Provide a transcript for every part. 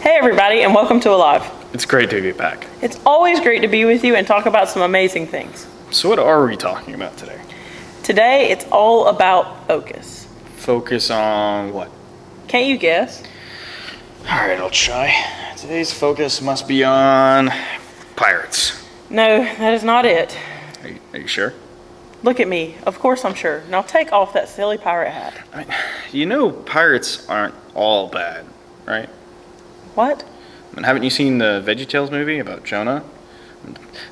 Hey everybody, and welcome to Alive. It's great to be back. It's always great to be with you and talk about some amazing things. So what are we talking about today? Today, it's all about focus. Focus on what? Can't you guess? Alright, I'll try. Today's focus must be on pirates. No, that is not it. Are you sure? Look at me. Of course I'm sure. Now take off that silly pirate hat. I mean, you know pirates aren't all bad, right? What? And haven't you seen the VeggieTales movie about Jonah?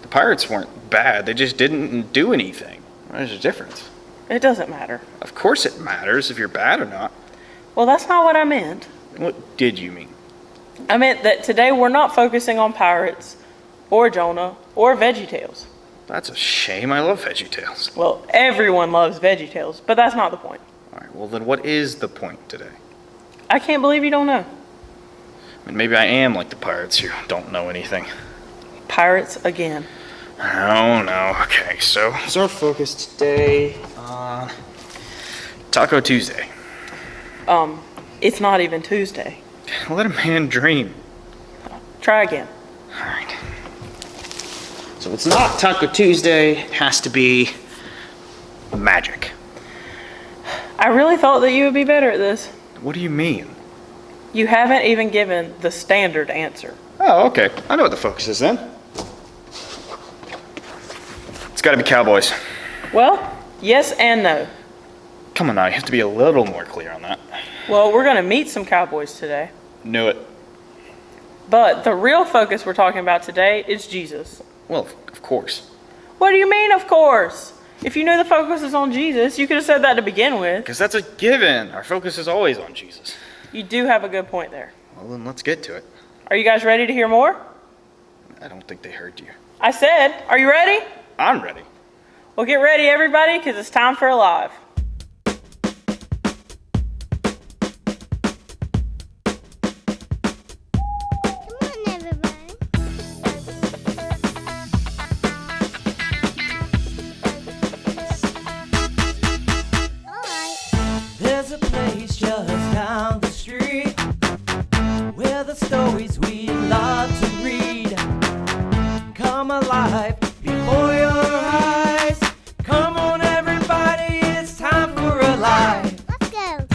The pirates weren't bad, they just didn't do anything. There's a difference. It doesn't matter. Of course it matters if you're bad or not. Well, that's not what I meant. What did you mean? I meant that today we're not focusing on pirates, or Jonah, or VeggieTales. That's a shame, I love VeggieTales. Well, everyone loves VeggieTales, but that's not the point. Alright, well then what is the point today? I can't believe you don't know. I mean, maybe I am like the pirates who don't know anything. Pirates again. Oh no, okay, so is our focus today on Taco Tuesday? It's not even Tuesday. Let a man dream. Try again. Alright. So it's not Taco Tuesday, it has to be magic. I really thought that you would be better at this. What do you mean? You haven't even given the standard answer. Oh, okay. I know what the focus is then. It's gotta be Cowboys. Well, yes and no. Come on now, you have to be a little more clear on that. Well, we're going to meet some Cowboys today. Knew it. But the real focus we're talking about today is Jesus. Well, of course. What do you mean, of course? If you knew the focus is on Jesus, you could have said that to begin with. Because that's a given. Our focus is always on Jesus. You do have a good point there. Well, then let's get to it. Are you guys ready to hear more? I don't think they heard you. I said, are you ready? I'm ready. Well, get ready, everybody, because it's time for Alive. There's a place just down the street where the stories we love to read come alive before your eyes. Come on, everybody, it's time for Alive. Let's go.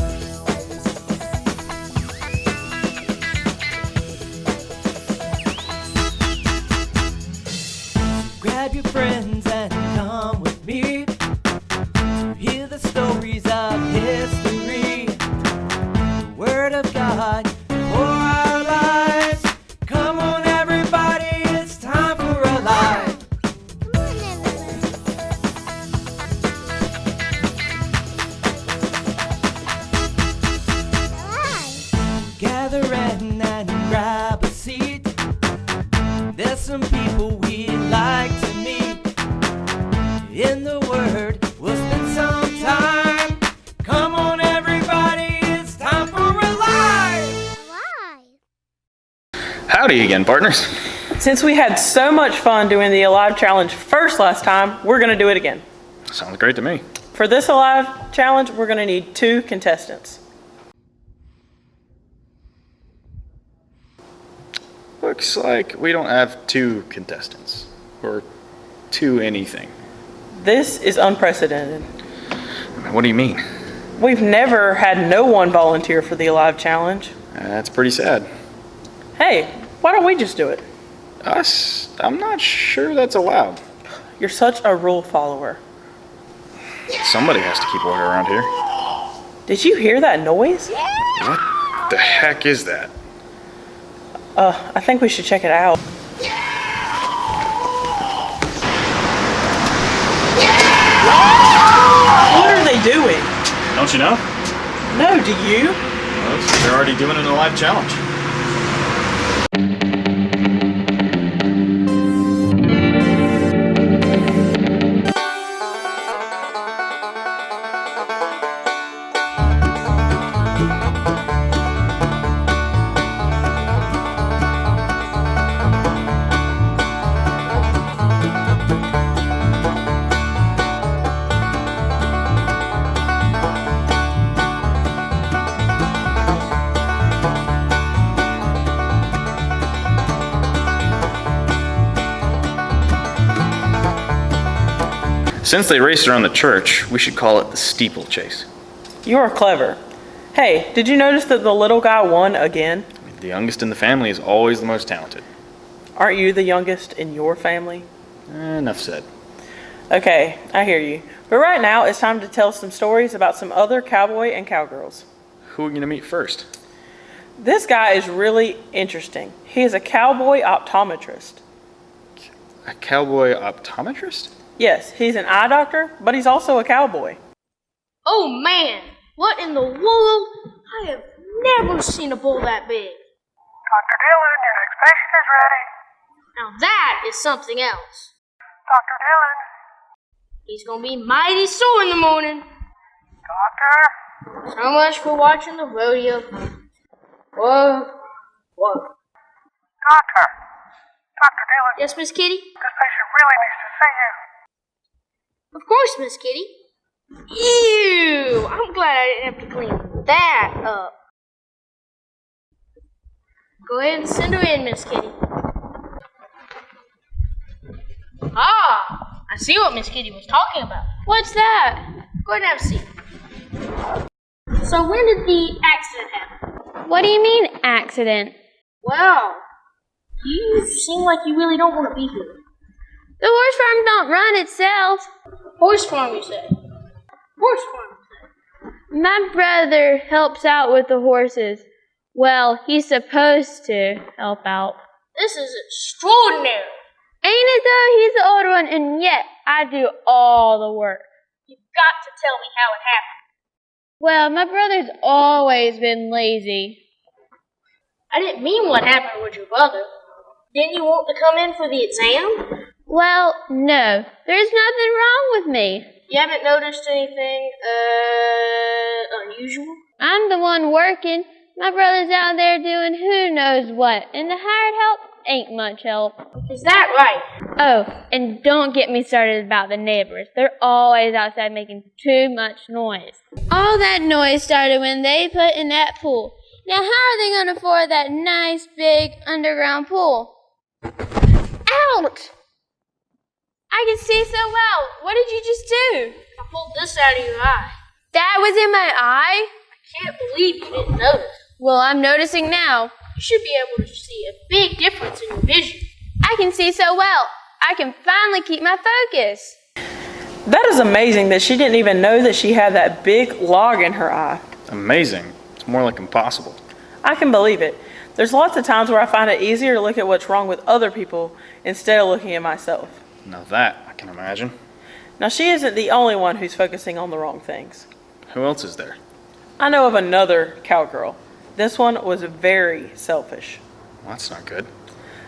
Grab your friends and come with me to hear the stories of history, the Word of God for our lives. Come on, everybody, it's time for Alive. Come on, everyone. Alive. Gather in and grab a seat. There's some people we'd like to meet. In the Word, we'll spend some time. Come on, everybody, it's time for Alive. Alive. Howdy again, partners. Since we had so much fun doing the Alive Challenge first last time, we're going to do it again. Sounds great to me. For this Alive Challenge, we're going to need 2 contestants. Looks like we don't have 2 contestants. Or 2 anything. This is unprecedented. What do you mean? We've never had no one volunteer for the Alive Challenge. That's pretty sad. Hey, why don't we just do it? Us? I'm not sure that's allowed. You're such a rule follower. Somebody has to keep order around here. Did you hear that noise? What the heck is that? I think we should check it out. What are they doing? Don't you know? No, do you? Well, they're already doing an Alive Challenge. Since they race around the church, we should call it the steeplechase. You are clever. Hey, did you notice that the little guy won again? The youngest in the family is always the most talented. Aren't you the youngest in your family? Enough said. Okay, I hear you. But right now, it's time to tell some stories about some other cowboy and cowgirls. Who are we going to meet first? This guy is really interesting. He is a cowboy optometrist. A cowboy optometrist? Yes, he's an eye doctor, but he's also a cowboy. Oh man, what in the world? I have never seen a bull that big. Dr. Dillon, your next patient is ready. Now that is something else. Dr. Dillon. He's gonna be mighty sore in the morning. Doctor. So much for watching the rodeo. Whoa. Doctor. Dr. Dillon, Yes, Miss Kitty? this patient really needs to see you. Of course, Miss Kitty. Ew! I'm glad I didn't have to clean that up. Go ahead and send her in, Miss Kitty. Ah! I see what Miss Kitty was talking about. What's that? Go ahead and have a seat. So when did the accident happen? What do you mean, accident? Well, you seem like you really don't want to be here. The horse farm don't run itself. Horse farm, you said. Horse farm, you said. My brother helps out with the horses. Well, he's supposed to help out. This is extraordinary. Ain't it though? He's the older one, and yet I do all the work. You've got to tell me how it happened. Well, my brother's always been lazy. I didn't mean what happened with your brother. Didn't you want to come in for the exam? Well, no, there's nothing wrong with me. You haven't noticed anything, unusual? I'm the one working. My brother's out there doing who knows what, and the hired help ain't much help. Is that right? Oh, and don't get me started about the neighbors. They're always outside making too much noise. All that noise started when they put in that pool. Now how are they going to afford that nice big underground pool? Ouch! I can see so well. What did you just do? I pulled this out of your eye. That was in my eye? I can't believe you didn't notice. Well, I'm noticing now. You should be able to see a big difference in your vision. I can see so well. I can finally keep my focus. That is amazing that she didn't even know that she had that big log in her eye. Amazing. It's more like impossible. I can believe it. There's lots of times where I find it easier to look at what's wrong with other people instead of looking at myself. Now that I can imagine. Now, she isn't the only one who's focusing on the wrong things. Who else is there? I know of another cowgirl. This one was very selfish. Well, that's not good.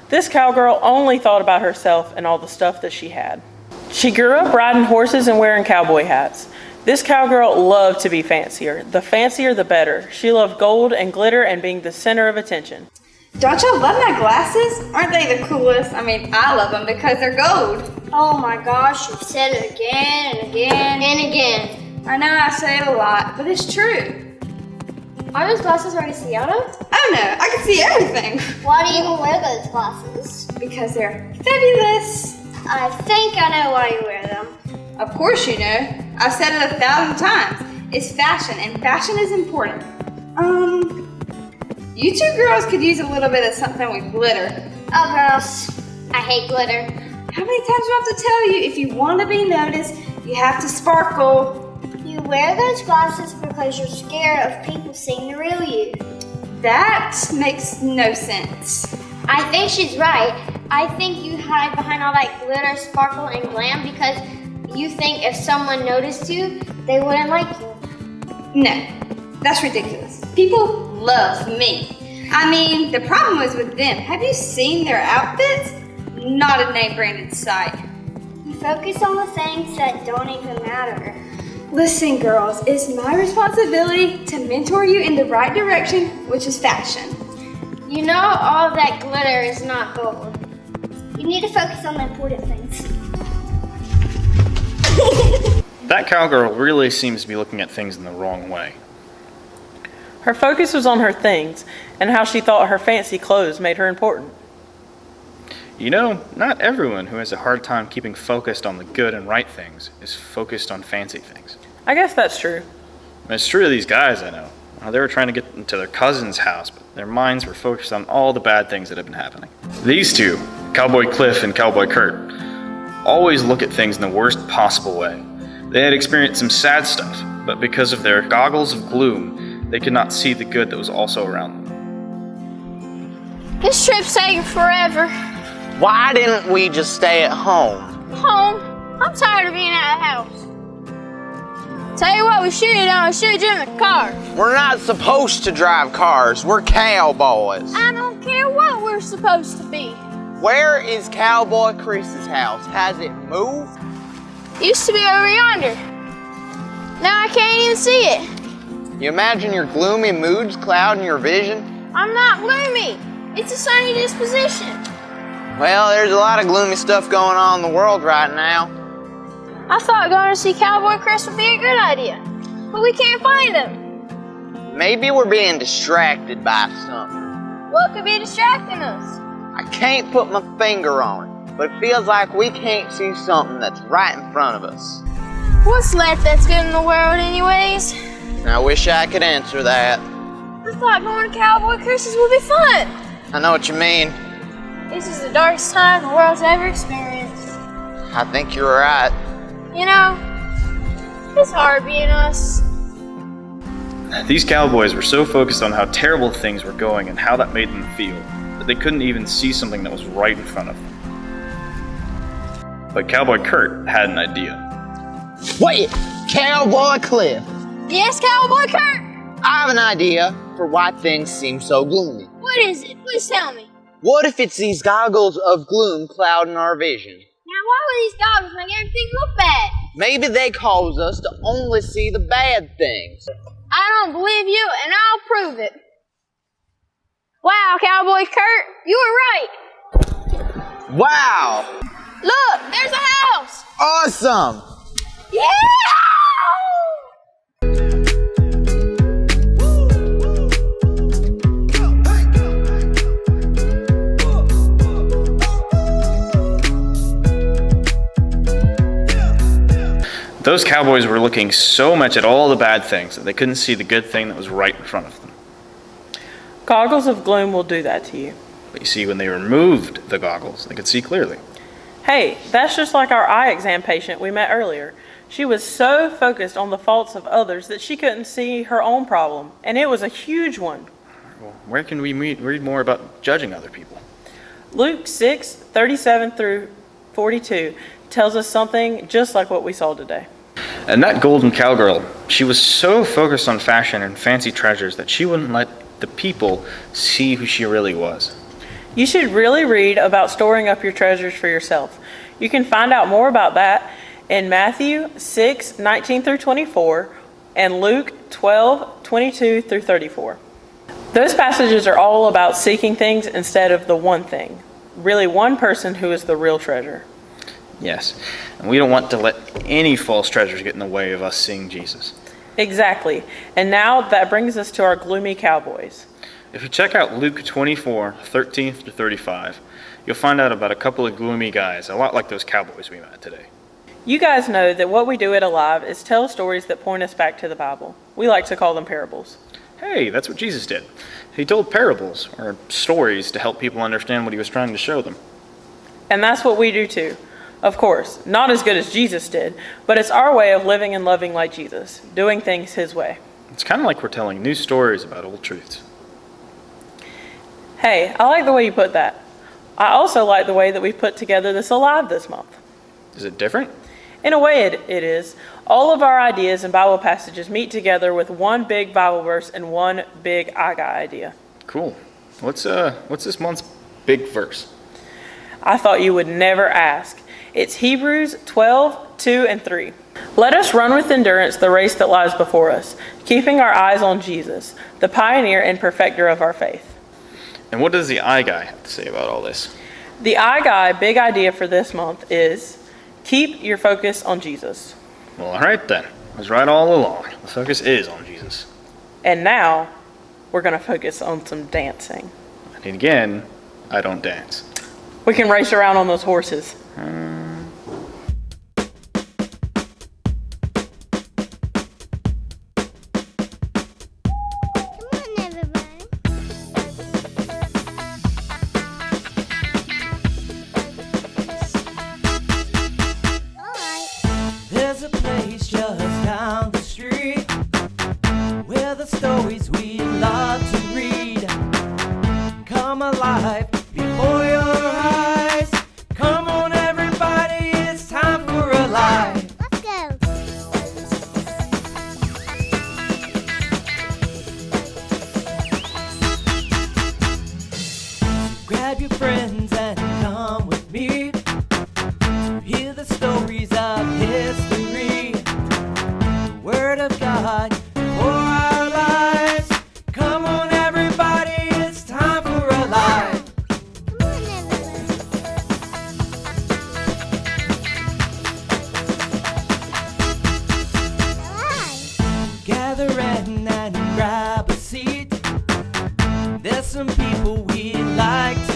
This cowgirl only thought about herself and all the stuff that she had. She grew up riding horses and wearing cowboy hats. This cowgirl loved to be fancier. The fancier, the better. She loved gold and glitter and being the center of attention. Don't y'all love my glasses? Aren't they the coolest? I mean, I love them because they're gold. Oh my gosh, you've said it again and again and again. I know I say it a lot, but it's true. Are those glasses hard to see out of? Oh no, I can see everything. Why do you even wear those glasses? Because they're fabulous. I think I know why you wear them. Of course you know. I've said it 1,000 times. It's fashion, and fashion is important. You two girls could use a little bit of something with glitter. Oh, girls, I hate glitter. How many times do I have to tell you, if you want to be noticed, you have to sparkle? You wear those glasses because you're scared of people seeing the real you. That makes no sense. I think she's right. I think you hide behind all that glitter, sparkle, and glam because you think if someone noticed you, they wouldn't like you. No, that's ridiculous. People love me. I mean, the problem was with them. Have you seen their outfits? Not a name-branded sight. You focus on the things that don't even matter. Listen, girls, it's my responsibility to mentor you in the right direction, which is fashion. You know all that glitter is not gold. You need to focus on the important things. That cowgirl really seems to be looking at things in the wrong way. Her focus was on her things and how she thought her fancy clothes made her important. You know, not everyone who has a hard time keeping focused on the good and right things is focused on fancy things. I guess that's true. And it's true of these guys I know. They were trying to get into their cousin's house, but their minds were focused on all the bad things that had been happening. These two, Cowboy Cliff and Cowboy Kurt, always look at things in the worst possible way. They had experienced some sad stuff, but because of their goggles of gloom, they could not see the good that was also around them. This trip's taking forever. Why didn't we just stay at home? Home? I'm tired of being at the house. Tell you what we should have done, we should have driven the car. We're not supposed to drive cars. We're cowboys. I don't care what we're supposed to be. Where is Cowboy Chris's house? Has it moved? Used to be over yonder. Now I can't even see it. You imagine your gloomy moods clouding your vision? I'm not gloomy. It's a sunny disposition. Well, there's a lot of gloomy stuff going on in the world right now. I thought going to see Cowboy Chris would be a good idea, but we can't find him. Maybe we're being distracted by something. What could be distracting us? I can't put my finger on it, but it feels like we can't see something that's right in front of us. What's left that's good in the world anyways? I wish I could answer that. I thought going to Cowboy Chris's would be fun. I know what you mean. This is the darkest time the world's ever experienced. I think you're right. You know, it's hard being us. These cowboys were so focused on how terrible things were going and how that made them feel that they couldn't even see something that was right in front of them. But Cowboy Kurt had an idea. Wait, Cowboy Cliff. Yes, Cowboy Kurt? I have an idea for why things seem so gloomy. What is it? Please tell me. What if it's these goggles of gloom clouding our vision? Now, why would these goggles make everything look bad? Maybe they cause us to only see the bad things. I don't believe you, and I'll prove it. Wow, Cowboy Kurt, you were right. Wow! Look, there's a house. Awesome! Yeah! Those cowboys were looking so much at all the bad things that they couldn't see the good thing that was right in front of them. Goggles of gloom will do that to you. But you see, when they removed the goggles, they could see clearly. Hey, that's just like our eye exam patient we met earlier. She was so focused on the faults of others that she couldn't see her own problem, and it was a huge one. Well, where can we read more about judging other people? Luke 6:37 through 42 tells us something just like what we saw today. And that golden cowgirl, she was so focused on fashion and fancy treasures that she wouldn't let the people see who she really was. You should really read about storing up your treasures for yourself. You can find out more about that in Matthew 6:19 through 24 and Luke 12:22 through 34. Those passages are all about seeking things instead of the one thing, really one person who is the real treasure. Yes, and we don't want to let any false treasures get in the way of us seeing Jesus. Exactly. And now that brings us to our gloomy cowboys. If you check out Luke 24:13 through 35, you'll find out about a couple of gloomy guys, a lot like those cowboys we met today. You guys know that what we do at Alive is tell stories that point us back to the Bible. We like to call them parables. Hey, that's what Jesus did. He told parables, or stories, to help people understand what he was trying to show them. And that's what we do too. Of course, not as good as Jesus did, but it's our way of living and loving like Jesus, doing things his way. It's kind of like we're telling new stories about old truths. Hey, I like the way you put that. I also like the way that we put together this Alive this month. Is it different? In a way it is. All of our ideas and Bible passages meet together with one big Bible verse and one big I got idea. Cool. What's this month's big verse? I thought you would never ask. It's Hebrews 12:2 and 3. Let us run with endurance the race that lies before us, keeping our eyes on Jesus, the pioneer and perfecter of our faith. And what does the I guy have to say about all this? The I Guy big idea for this month is keep your focus on Jesus. Well, all right then. I was right all along. The focus is on Jesus. And now we're going to focus on some dancing. And again, I don't dance. We can race around on those horses. There's a place just down the street where the stories we love to read come alive before your eyes. Come on, everybody, it's time for a life. Let's go. Grab your friends and come with me to hear the stories of history, the Word of God for our lives. Come on, everybody, it's time for a life. Gather in and grab a seat. There's some people we'd like to